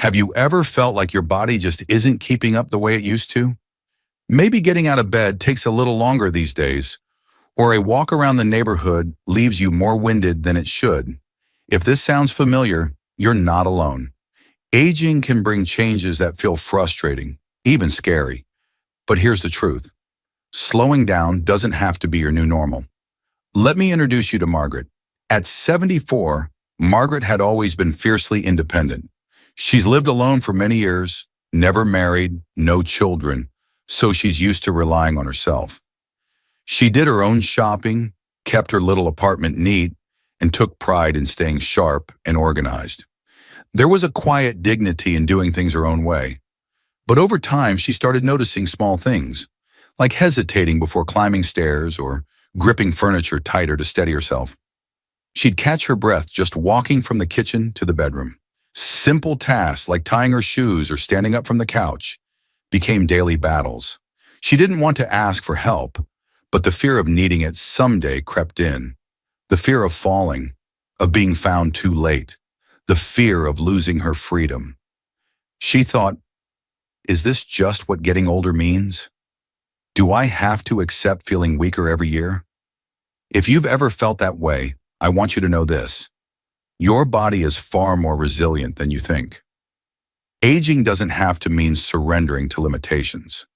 Have you ever felt like your body just isn't keeping up the way it used to? Maybe getting out of bed takes a little longer these days, or a walk around the neighborhood leaves you more winded than it should. If this sounds familiar, you're not alone. Aging can bring changes that feel frustrating, even scary. But here's the truth. Slowing down doesn't have to be your new normal. Let me introduce you to Margaret. At 74, Margaret had always been fiercely independent. She's lived alone for many years, never married, no children, so she's used to relying on herself. She did her own shopping, kept her little apartment neat, and took pride in staying sharp and organized. There was a quiet dignity in doing things her own way. But over time, she started noticing small things, like hesitating before climbing stairs or gripping furniture tighter to steady herself. She'd catch her breath just walking from the kitchen to the bedroom. Simple tasks like tying her shoes or standing up from the couch became daily battles. She didn't want to ask for help, but the fear of needing it someday crept in. The fear of falling, of being found too late, the fear of losing her freedom. She thought, is this just what getting older means? Do I have to accept feeling weaker every year? If you've ever felt that way, I want you to know this. Your body is far more resilient than you think. Aging doesn't have to mean surrendering to limitations.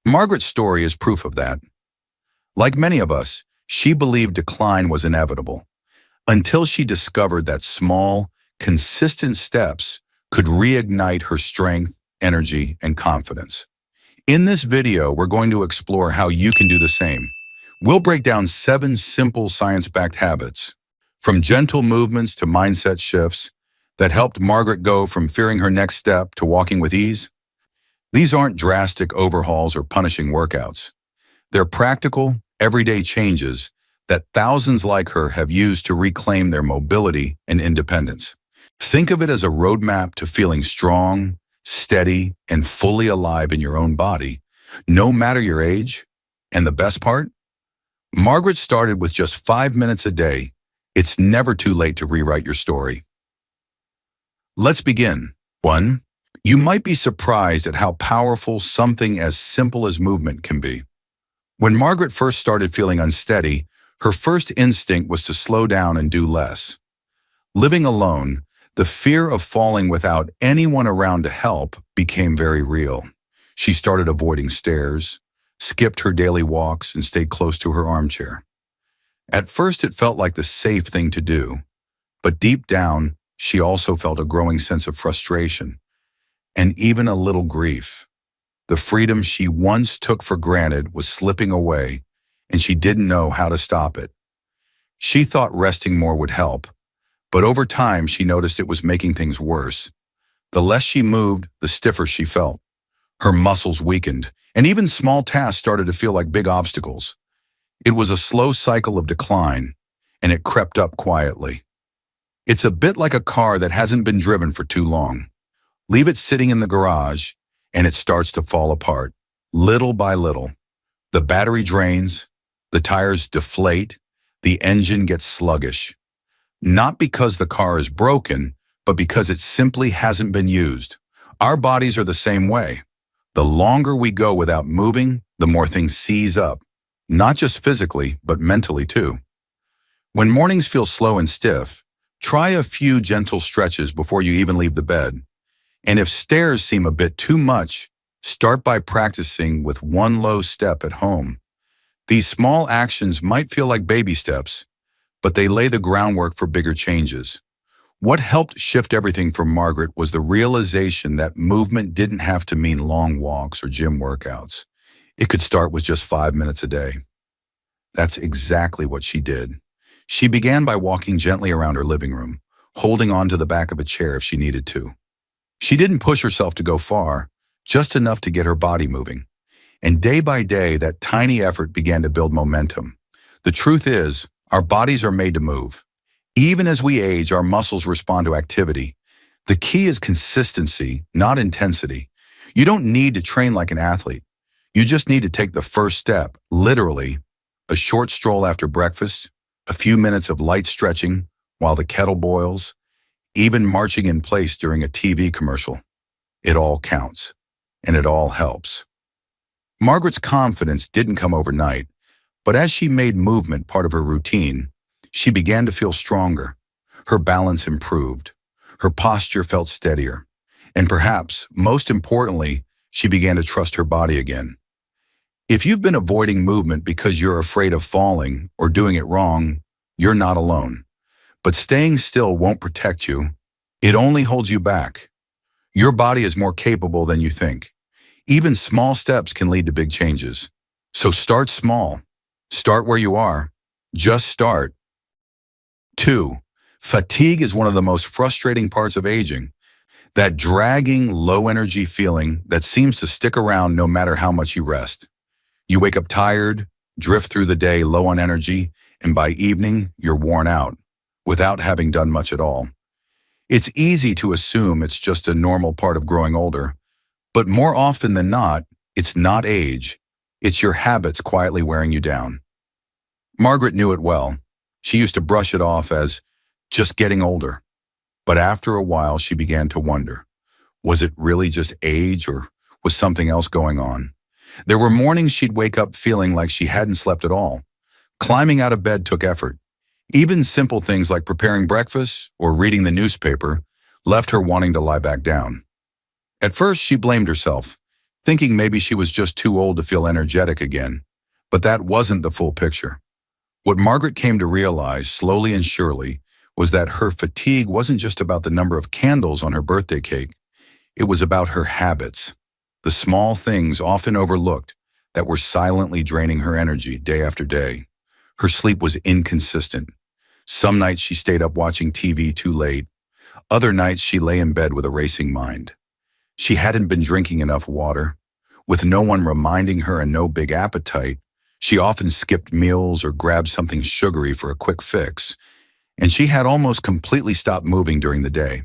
Margaret's story is proof of that. Like many of us, she believed decline was inevitable, until she discovered that small, consistent steps could reignite her strength, energy, and confidence. In this video, we're going to explore how you can do the same. We'll break down 7 simple science-backed habits, from gentle movements to mindset shifts, that helped Margaret go from fearing her next step to walking with ease. These aren't drastic overhauls or punishing workouts. They're practical, everyday changes that thousands like her have used to reclaim their mobility and independence. Think of it as a roadmap to feeling strong, steady, and fully alive in your own body, no matter your age. And the best part? Margaret started with just 5 minutes a day. It's never too late to rewrite your story. Let's begin. 1. You might be surprised at how powerful something as simple as movement can be. When Margaret first started feeling unsteady, her first instinct was to slow down and do less. Living alone, the fear of falling without anyone around to help became very real. She started avoiding stairs, skipped her daily walks, and stayed close to her armchair. At first, it felt like the safe thing to do, but deep down, she also felt a growing sense of frustration and even a little grief. The freedom she once took for granted was slipping away, and she didn't know how to stop it. She thought resting more would help, but over time she noticed it was making things worse. The less she moved, the stiffer she felt. Her muscles weakened, and even small tasks started to feel like big obstacles. It was a slow cycle of decline, and it crept up quietly. It's a bit like a car that hasn't been driven for too long. Leave it sitting in the garage, and it starts to fall apart, little by little. The battery drains, the tires deflate, the engine gets sluggish. Not because the car is broken, but because it simply hasn't been used. Our bodies are the same way. The longer we go without moving, the more things seize up, not just physically, but mentally too. When mornings feel slow and stiff, try a few gentle stretches before you even leave the bed. And if stairs seem a bit too much, start by practicing with one low step at home. These small actions might feel like baby steps, but they lay the groundwork for bigger changes. What helped shift everything for Margaret was the realization that movement didn't have to mean long walks or gym workouts. It could start with just 5 minutes a day. That's exactly what she did. She began by walking gently around her living room, holding on to the back of a chair if she needed to. She didn't push herself to go far, just enough to get her body moving. And day by day, that tiny effort began to build momentum. The truth is, our bodies are made to move. Even as we age, our muscles respond to activity. The key is consistency, not intensity. You don't need to train like an athlete. You just need to take the first step, literally, a short stroll after breakfast, a few minutes of light stretching while the kettle boils. even marching in place during a TV commercial. It all counts, and it all helps. Margaret's confidence didn't come overnight, but as she made movement part of her routine, she began to feel stronger. Her balance improved. Her posture felt steadier. And perhaps, most importantly, she began to trust her body again. If you've been avoiding movement because you're afraid of falling or doing it wrong, you're not alone. But staying still won't protect you. It only holds you back. Your body is more capable than you think. Even small steps can lead to big changes. So start small. Start where you are. Just start. 2. Fatigue is one of the most frustrating parts of aging. That dragging, low-energy feeling that seems to stick around no matter how much you rest. You wake up tired, drift through the day low on energy, and by evening, you're worn out, without having done much at all. It's easy to assume it's just a normal part of growing older, but more often than not, it's not age. It's your habits quietly wearing you down. Margaret knew it well. She used to brush it off as just getting older. But after a while, she began to wonder, was it really just age or was something else going on? There were mornings she'd wake up feeling like she hadn't slept at all. Climbing out of bed took effort. Even simple things like preparing breakfast or reading the newspaper left her wanting to lie back down. At first, she blamed herself, thinking maybe she was just too old to feel energetic again. But that wasn't the full picture. What Margaret came to realize, slowly and surely, was that her fatigue wasn't just about the number of candles on her birthday cake. It was about her habits, the small things often overlooked that were silently draining her energy day after day. Her sleep was inconsistent. Some nights she stayed up watching TV too late. Other nights she lay in bed with a racing mind. She hadn't been drinking enough water. With no one reminding her and no big appetite, she often skipped meals or grabbed something sugary for a quick fix, and she had almost completely stopped moving during the day.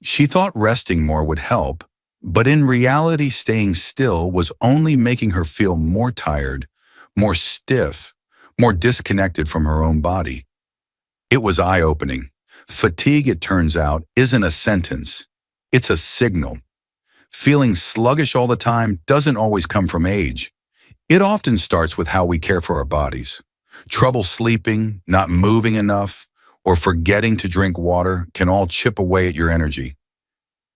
She thought resting more would help, but in reality, staying still was only making her feel more tired, more stiff, more disconnected from her own body. It was eye-opening. Fatigue, it turns out, isn't a sentence. It's a signal. Feeling sluggish all the time doesn't always come from age. It often starts with how we care for our bodies. Trouble sleeping, not moving enough, or forgetting to drink water can all chip away at your energy.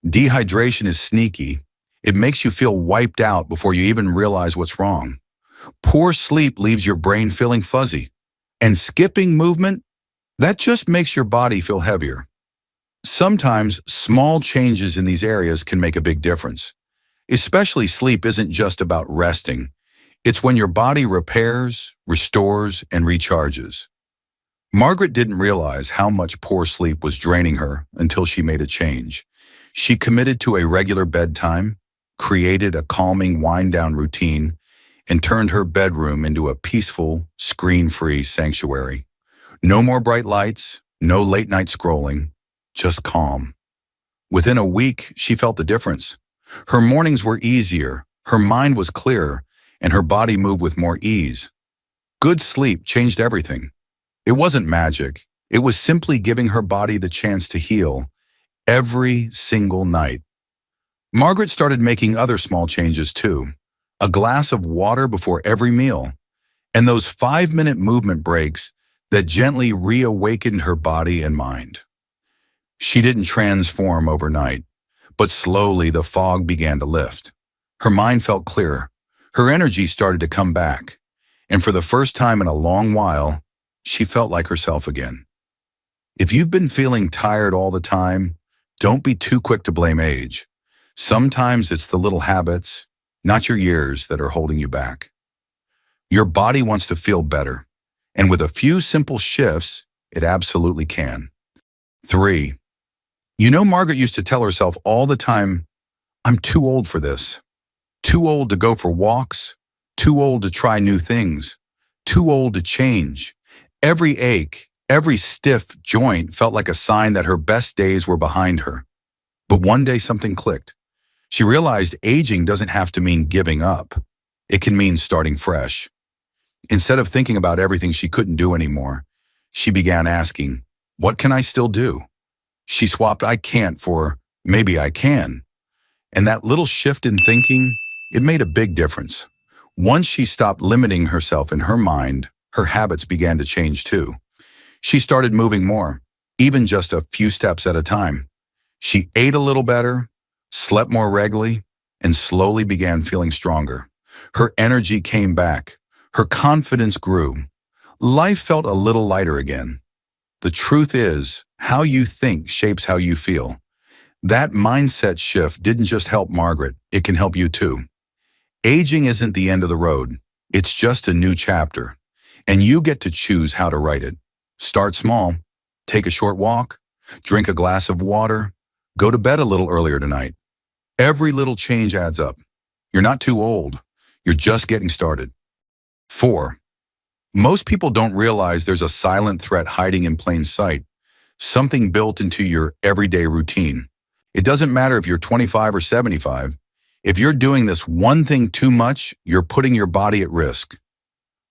Dehydration is sneaky. It makes you feel wiped out before you even realize what's wrong. Poor sleep leaves your brain feeling fuzzy. And skipping movement, that just makes your body feel heavier. Sometimes small changes in these areas can make a big difference. Especially sleep isn't just about resting. It's when your body repairs, restores, and recharges. Margaret didn't realize how much poor sleep was draining her until she made a change. She committed to a regular bedtime, created a calming wind-down routine, and turned her bedroom into a peaceful, screen-free sanctuary. No more bright lights, no late-night scrolling, just calm. Within a week, she felt the difference. Her mornings were easier, her mind was clearer, and her body moved with more ease. Good sleep changed everything. It wasn't magic. It was simply giving her body the chance to heal every single night. Margaret started making other small changes too. A glass of water before every meal, and those 5-minute movement breaks that gently reawakened her body and mind. She didn't transform overnight, but slowly the fog began to lift. Her mind felt clearer. Her energy started to come back, and for the first time in a long while, she felt like herself again. If you've been feeling tired all the time, don't be too quick to blame age. Sometimes it's the little habits, not your years, that are holding you back. Your body wants to feel better, and with a few simple shifts, it absolutely can. 3. Margaret used to tell herself all the time, I'm too old for this. Too old to go for walks, too old to try new things, too old to change. Every ache, every stiff joint felt like a sign that her best days were behind her. But one day something clicked. She realized aging doesn't have to mean giving up. It can mean starting fresh. Instead of thinking about everything she couldn't do anymore, she began asking, what can I still do? She swapped "I can't" for "maybe I can." And that little shift in thinking, it made a big difference. Once she stopped limiting herself in her mind, her habits began to change too. She started moving more, even just a few steps at a time. She ate a little better, slept more regularly, and slowly began feeling stronger. Her energy came back. Her confidence grew. Life felt a little lighter again. The truth is, how you think shapes how you feel. That mindset shift didn't just help Margaret, it can help you too. Aging isn't the end of the road. It's just a new chapter. And you get to choose how to write it. Start small. Take a short walk. Drink a glass of water. Go to bed a little earlier tonight. Every little change adds up. You're not too old. You're just getting started. 4. Most people don't realize there's a silent threat hiding in plain sight, something built into your everyday routine. It doesn't matter if you're 25 or 75. If you're doing this one thing too much, you're putting your body at risk.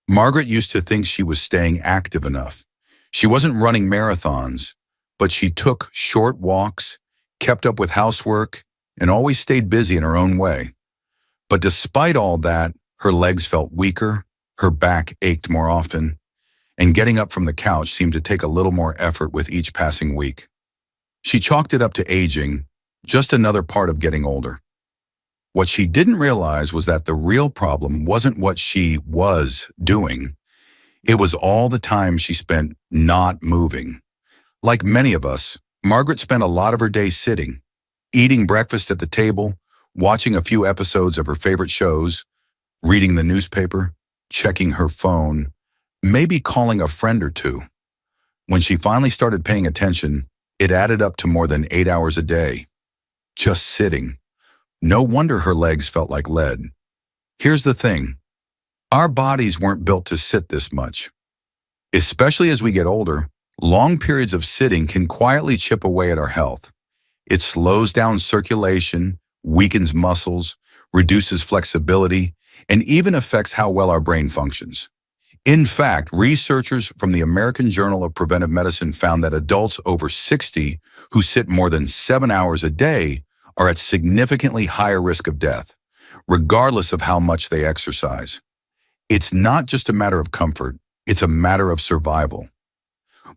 Margaret used to think she was staying active enough. She wasn't running marathons, but she took short walks, kept up with housework, and always stayed busy in her own way. But despite all that, her legs felt weaker, her back ached more often, and getting up from the couch seemed to take a little more effort with each passing week. She chalked it up to aging, just another part of getting older. What she didn't realize was that the real problem wasn't what she was doing. It was all the time she spent not moving. Like many of us, Margaret spent a lot of her day sitting, eating breakfast at the table, watching a few episodes of her favorite shows, reading the newspaper, checking her phone, maybe calling a friend or two. When she finally started paying attention, it added up to more than 8 hours a day. Just sitting. No wonder her legs felt like lead. Here's the thing. Our bodies weren't built to sit this much. Especially as we get older, long periods of sitting can quietly chip away at our health. It slows down circulation, weakens muscles, reduces flexibility, and even affects how well our brain functions. In fact, researchers from the American Journal of Preventive Medicine found that adults over 60 who sit more than 7 hours a day are at significantly higher risk of death, regardless of how much they exercise. It's not just a matter of comfort, it's a matter of survival.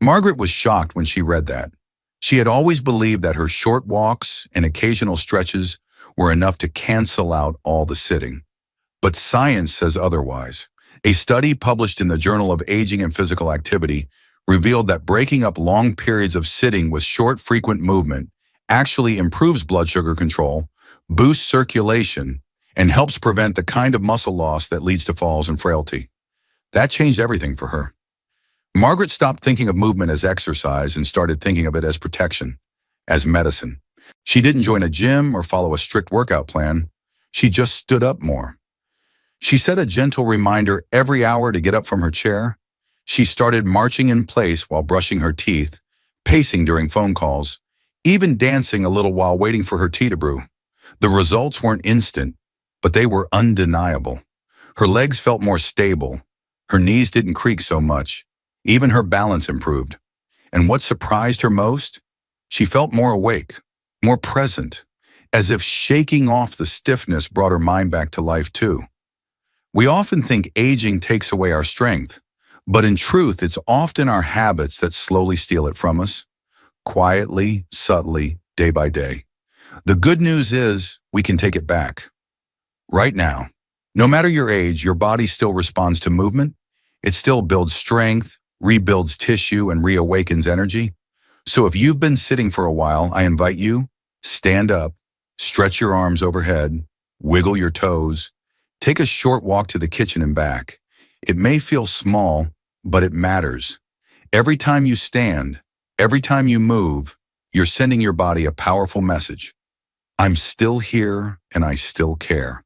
Margaret was shocked when she read that. She had always believed that her short walks and occasional stretches were enough to cancel out all the sitting. But science says otherwise. A study published in the Journal of Aging and Physical Activity revealed that breaking up long periods of sitting with short, frequent movement actually improves blood sugar control, boosts circulation, and helps prevent the kind of muscle loss that leads to falls and frailty. That changed everything for her. Margaret stopped thinking of movement as exercise and started thinking of it as protection, as medicine. She didn't join a gym or follow a strict workout plan. She just stood up more. She set a gentle reminder every hour to get up from her chair. She started marching in place while brushing her teeth, pacing during phone calls, even dancing a little while waiting for her tea to brew. The results weren't instant, but they were undeniable. Her legs felt more stable. Her knees didn't creak so much. Even her balance improved. And what surprised her most? She felt more awake, more present, as if shaking off the stiffness brought her mind back to life too. We often think aging takes away our strength, but in truth, it's often our habits that slowly steal it from us, quietly, subtly, day by day. The good news is we can take it back. Right now, no matter your age, your body still responds to movement. It still builds strength, rebuilds tissue, and reawakens energy. So if you've been sitting for a while, I invite you, stand up, stretch your arms overhead, wiggle your toes, take a short walk to the kitchen and back. It may feel small, but it matters. Every time you stand, every time you move, you're sending your body a powerful message. I'm still here and I still care.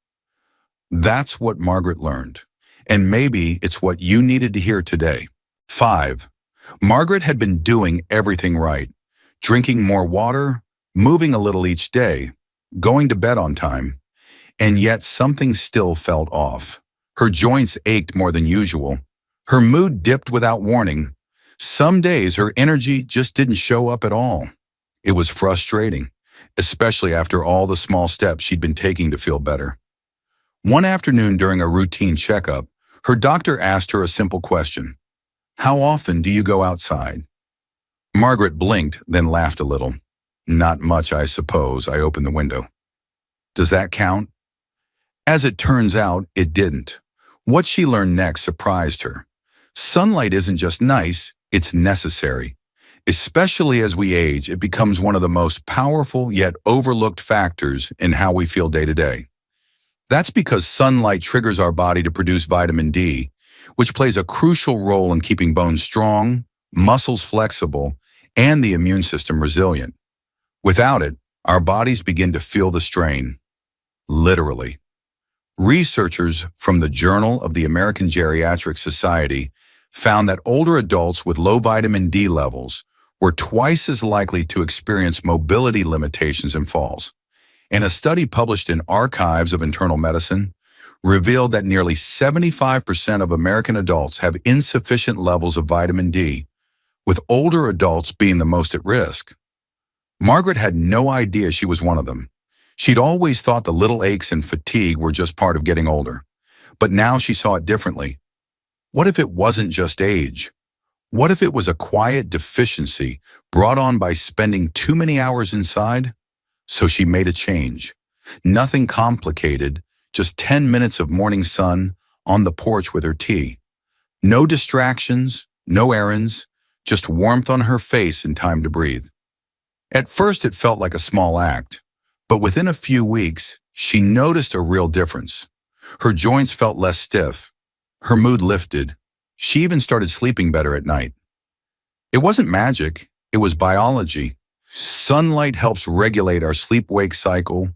That's what Margaret learned. And maybe it's what you needed to hear today. 5. Margaret had been doing everything right. Drinking more water, moving a little each day, going to bed on time. And yet something still felt off. Her joints ached more than usual. Her mood dipped without warning. Some days her energy just didn't show up at all. It was frustrating, especially after all the small steps she'd been taking to feel better. One afternoon during a routine checkup, her doctor asked her a simple question. How often do you go outside? Margaret blinked, then laughed a little. Not much, I suppose. I opened the window. Does that count? As it turns out, it didn't. What she learned next surprised her. Sunlight isn't just nice, it's necessary. Especially as we age, it becomes one of the most powerful yet overlooked factors in how we feel day to day. That's because sunlight triggers our body to produce vitamin D, which plays a crucial role in keeping bones strong, muscles flexible, and the immune system resilient. Without it, our bodies begin to feel the strain. Literally. Researchers from the Journal of the American Geriatric Society found that older adults with low vitamin D levels were twice as likely to experience mobility limitations and falls. And a study published in Archives of Internal Medicine revealed that nearly 75% of American adults have insufficient levels of vitamin D, with older adults being the most at risk. Margaret had no idea she was one of them. She'd always thought the little aches and fatigue were just part of getting older. But now she saw it differently. What if it wasn't just age? What if it was a quiet deficiency brought on by spending too many hours inside? So she made a change. Nothing complicated, just 10 minutes of morning sun on the porch with her tea. No distractions, no errands, just warmth on her face and time to breathe. At first it felt like a small act, but within a few weeks, she noticed a real difference. Her joints felt less stiff. Her mood lifted. She even started sleeping better at night. It wasn't magic, it was biology. Sunlight helps regulate our sleep-wake cycle,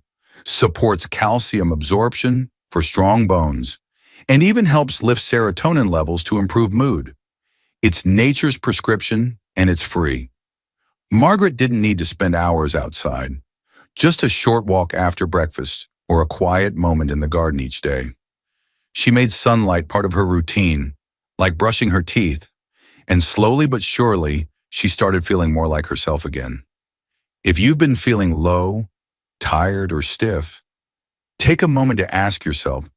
supports calcium absorption for strong bones, and even helps lift serotonin levels to improve mood. It's nature's prescription, and it's free. Margaret didn't need to spend hours outside. Just a short walk after breakfast or a quiet moment in the garden each day. She made sunlight part of her routine, like brushing her teeth, and slowly but surely, she started feeling more like herself again. If you've been feeling low, tired, or stiff, take a moment to ask yourself,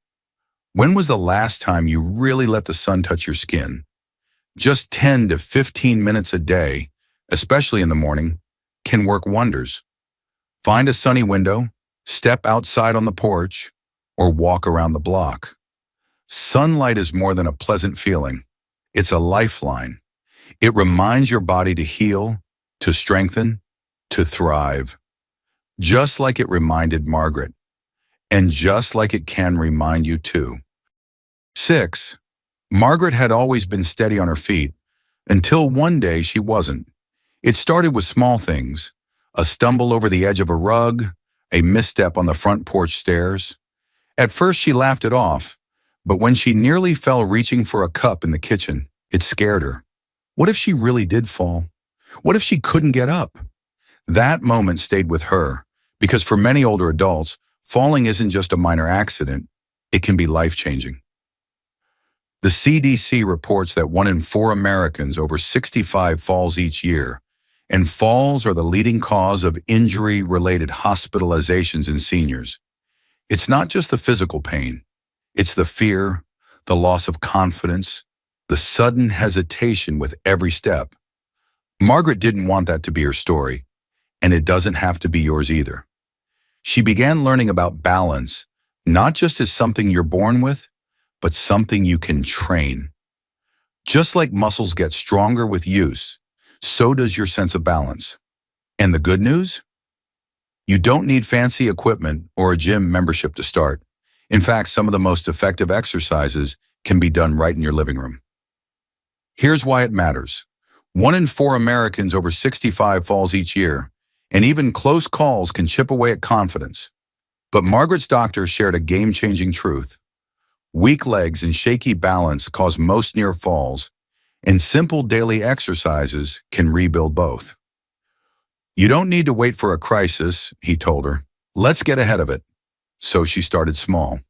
when was the last time you really let the sun touch your skin? Just 10 to 15 minutes a day, especially in the morning, can work wonders. Find a sunny window, step outside on the porch, or walk around the block. Sunlight is more than a pleasant feeling. It's a lifeline. It reminds your body to heal, to strengthen, to thrive. Just like it reminded Margaret, and just like it can remind you too. 6. Margaret had always been steady on her feet, until one day she wasn't. It started with small things, a stumble over the edge of a rug, a misstep on the front porch stairs. At first she laughed it off, but when she nearly fell reaching for a cup in the kitchen, it scared her. What if she really did fall? What if she couldn't get up? That moment stayed with her, because for many older adults, falling isn't just a minor accident, it can be life-changing. The CDC reports that 1 in 4 Americans over 65 falls each year, and falls are the leading cause of injury-related hospitalizations in seniors. It's not just the physical pain, it's the fear, the loss of confidence, the sudden hesitation with every step. Margaret didn't want that to be her story, and it doesn't have to be yours either. She began learning about balance, not just as something you're born with, but something you can train. Just like muscles get stronger with use, so does your sense of balance. And the good news? You don't need fancy equipment or a gym membership to start. In fact, some of the most effective exercises can be done right in your living room. Here's why it matters. 1 in 4 Americans over 65 falls each year, and even close calls can chip away at confidence. But Margaret's doctor shared a game-changing truth. Weak legs and shaky balance cause most near falls, and simple daily exercises can rebuild both. You don't need to wait for a crisis, he told her. Let's get ahead of it. So she started small.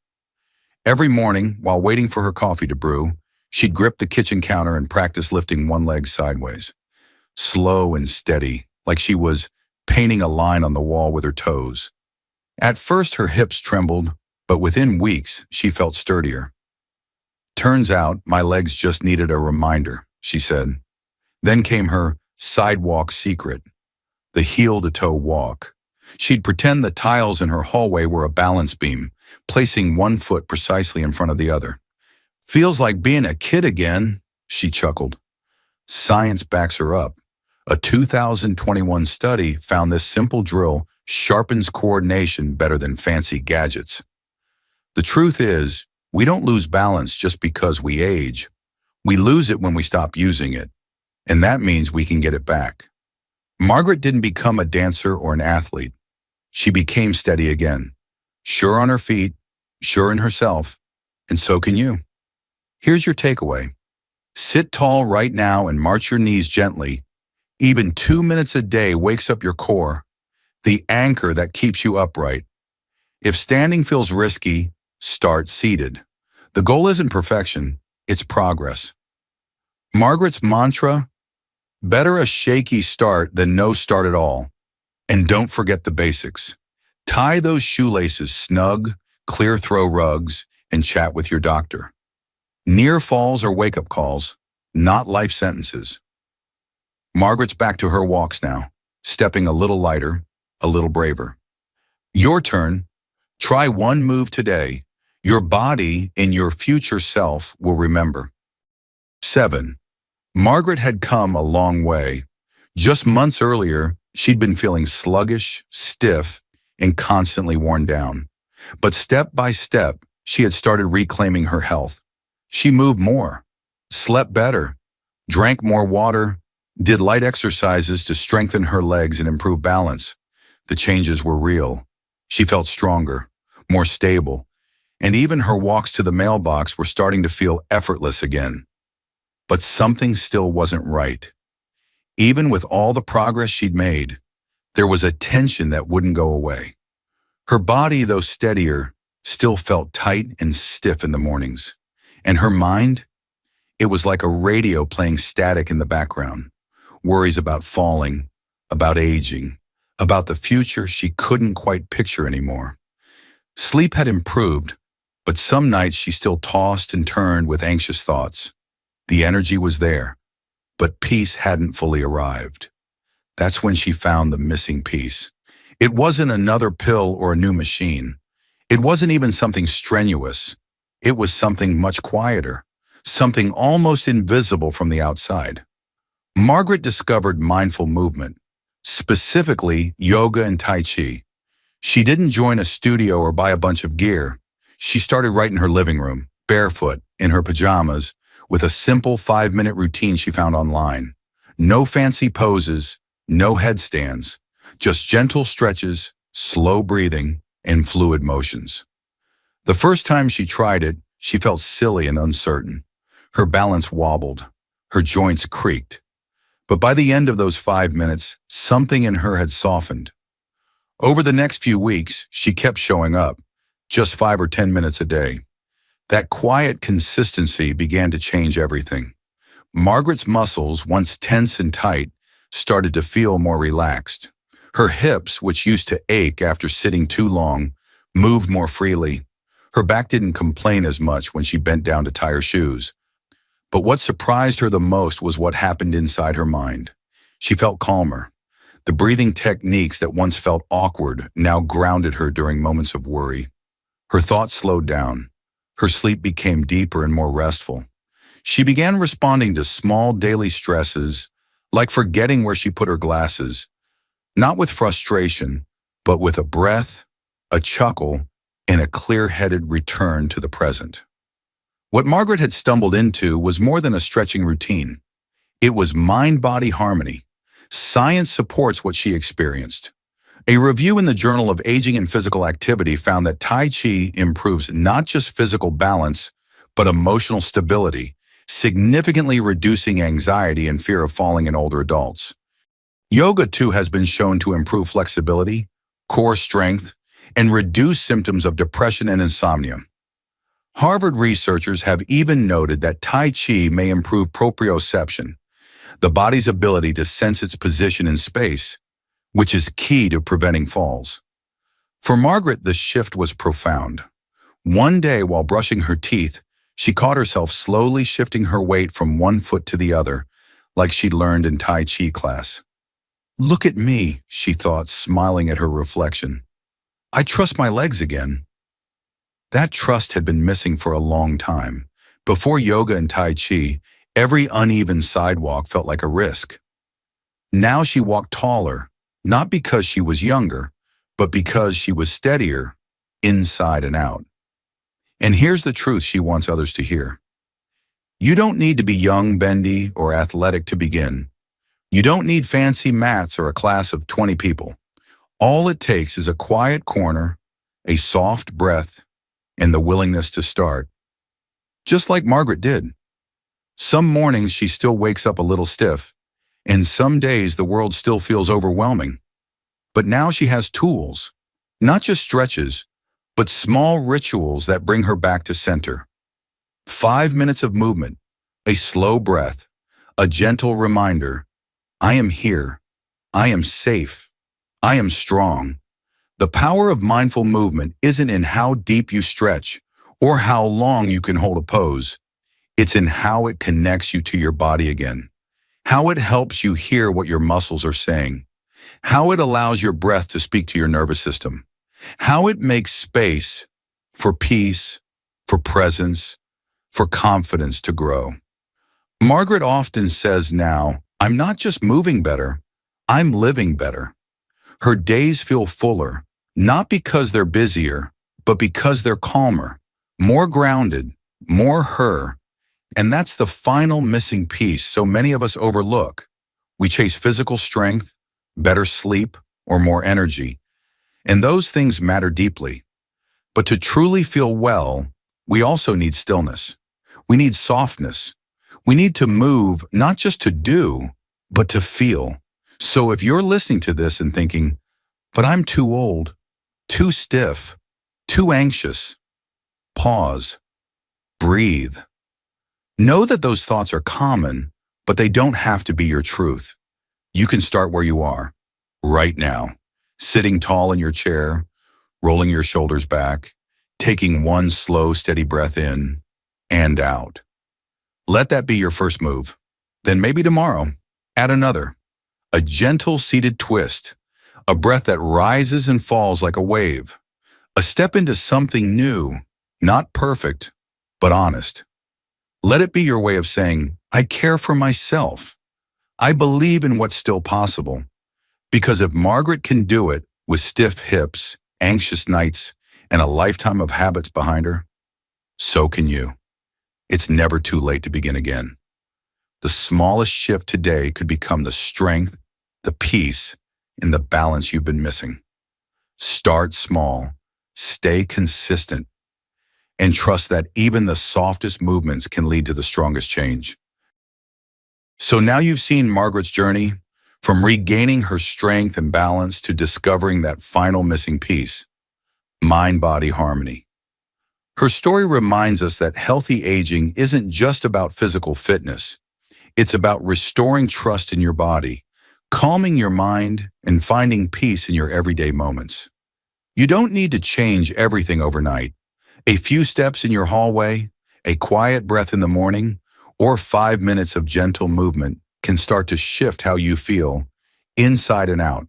Every morning, while waiting for her coffee to brew, she'd grip the kitchen counter and practice lifting one leg sideways. Slow and steady, like she was painting a line on the wall with her toes. At first, her hips trembled, but within weeks, she felt sturdier. Turns out, my legs just needed a reminder, she said. Then came her sidewalk secret, the heel-to-toe walk. She'd pretend the tiles in her hallway were a balance beam, placing one foot precisely in front of the other. Feels like being a kid again, she chuckled. Science backs her up. A 2021 study found this simple drill sharpens coordination better than fancy gadgets. The truth is, we don't lose balance just because we age. We lose it when we stop using it, and that means we can get it back. Margaret didn't become a dancer or an athlete. She became steady again, sure on her feet, sure in herself, and so can you. Here's your takeaway. Sit tall right now and march your knees gently. Even 2 minutes a day wakes up your core, the anchor that keeps you upright. If standing feels risky, start seated. The goal isn't perfection, it's progress. Margaret's mantra: better a shaky start than no start at all. And don't forget the basics. Tie those shoelaces snug, clear throw rugs, and chat with your doctor. Near falls are wake-up calls, not life sentences. Margaret's back to her walks now, stepping a little lighter, a little braver. Your turn. Try one move today. Your body and your future self will remember. 7. Margaret had come a long way. Just months earlier, she'd been feeling sluggish, stiff, and constantly worn down. But step by step, she had started reclaiming her health. She moved more, slept better, drank more water, did light exercises to strengthen her legs and improve balance. The changes were real. She felt stronger, more stable, and even her walks to the mailbox were starting to feel effortless again. But something still wasn't right. Even with all the progress she'd made, there was a tension that wouldn't go away. Her body, though steadier, still felt tight and stiff in the mornings. And her mind? It was like a radio playing static in the background. Worries about falling, about aging, about the future she couldn't quite picture anymore. Sleep had improved, but some nights she still tossed and turned with anxious thoughts. The energy was there, but peace hadn't fully arrived. That's when she found the missing piece. It wasn't another pill or a new machine. It wasn't even something strenuous. It was something much quieter, something almost invisible from the outside. Margaret discovered mindful movement, specifically yoga and Tai Chi. She didn't join a studio or buy a bunch of gear. She started right in her living room, barefoot, in her pajamas, with a simple 5-minute routine she found online. No fancy poses, no headstands, just gentle stretches, slow breathing, and fluid motions. The first time she tried it, she felt silly and uncertain. Her balance wobbled, her joints creaked. But by the end of those 5 minutes, something in her had softened. Over the next few weeks, she kept showing up, just 5 or 10 minutes a day. That quiet consistency began to change everything. Margaret's muscles, once tense and tight, started to feel more relaxed. Her hips, which used to ache after sitting too long, moved more freely. Her back didn't complain as much when she bent down to tie her shoes. But what surprised her the most was what happened inside her mind. She felt calmer. The breathing techniques that once felt awkward now grounded her during moments of worry. Her thoughts slowed down. Her sleep became deeper and more restful. She began responding to small daily stresses, like forgetting where she put her glasses, not with frustration, but with a breath, a chuckle, and a clear-headed return to the present. What Margaret had stumbled into was more than a stretching routine. It was mind-body harmony. Science supports what she experienced. A review in the Journal of Aging and Physical Activity found that Tai Chi improves not just physical balance, but emotional stability, significantly reducing anxiety and fear of falling in older adults. Yoga, too, has been shown to improve flexibility, core strength, and reduce symptoms of depression and insomnia. Harvard researchers have even noted that Tai Chi may improve proprioception, the body's ability to sense its position in space, which is key to preventing falls. For Margaret, the shift was profound. One day while brushing her teeth, she caught herself slowly shifting her weight from one foot to the other, like she'd learned in Tai Chi class. "Look at me," she thought, smiling at her reflection. "I trust my legs again." That trust had been missing for a long time. Before yoga and Tai Chi, every uneven sidewalk felt like a risk. Now she walked taller, not because she was younger, but because she was steadier, inside and out. And here's the truth she wants others to hear. You don't need to be young, bendy, or athletic to begin. You don't need fancy mats or a class of 20 people. All it takes is a quiet corner, a soft breath, and the willingness to start. Just like Margaret did. Some mornings she still wakes up a little stiff, and some days the world still feels overwhelming. But now she has tools, not just stretches, but small rituals that bring her back to center. 5 minutes of movement, a slow breath, a gentle reminder, I am here, I am safe, I am strong. The power of mindful movement isn't in how deep you stretch or how long you can hold a pose. It's in how it connects you to your body again, how it helps you hear what your muscles are saying, how it allows your breath to speak to your nervous system, how it makes space for peace, for presence, for confidence to grow. Margaret often says now, I'm not just moving better, I'm living better. Her days feel fuller, not because they're busier, but because they're calmer, more grounded, more her. And that's the final missing piece so many of us overlook. We chase physical strength, better sleep, or more energy. And those things matter deeply. But to truly feel well, we also need stillness. We need softness. We need to move, not just to do, but to feel. So if you're listening to this and thinking, but I'm too old, too stiff, too anxious, pause, breathe. Know that those thoughts are common, but they don't have to be your truth. You can start where you are, right now, sitting tall in your chair, rolling your shoulders back, taking one slow, steady breath in and out. Let that be your first move. Then maybe tomorrow, add another. A gentle seated twist, a breath that rises and falls like a wave, a step into something new, not perfect, but honest. Let it be your way of saying, I care for myself. I believe in what's still possible. Because if Margaret can do it with stiff hips, anxious nights, and a lifetime of habits behind her, so can you. It's never too late to begin again. The smallest shift today could become the strength, the peace, and the balance you've been missing. Start small, stay consistent, and trust that even the softest movements can lead to the strongest change. So now you've seen Margaret's journey, from regaining her strength and balance to discovering that final missing piece, mind-body harmony. Her story reminds us that healthy aging isn't just about physical fitness. It's about restoring trust in your body, calming your mind, and finding peace in your everyday moments. You don't need to change everything overnight. A few steps in your hallway, a quiet breath in the morning, or 5 minutes of gentle movement can start to shift how you feel, inside and out.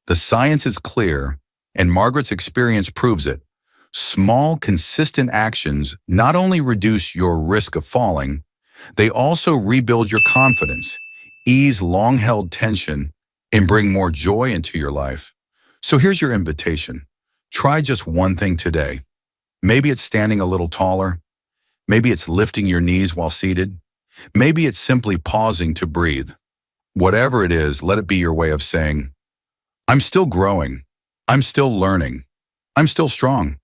The science is clear, and Margaret's experience proves it. Small, consistent actions not only reduce your risk of falling, they also rebuild your confidence, ease long-held tension, and bring more joy into your life. So here's your invitation. Try just one thing today. Maybe it's standing a little taller. Maybe it's lifting your knees while seated. Maybe it's simply pausing to breathe. Whatever it is, let it be your way of saying, I'm still growing. I'm still learning. I'm still strong.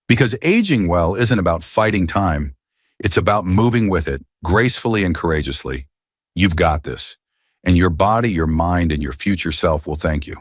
Because aging well isn't about fighting time. It's about moving with it, gracefully and courageously. You've got this. And your body, your mind, and your future self will thank you.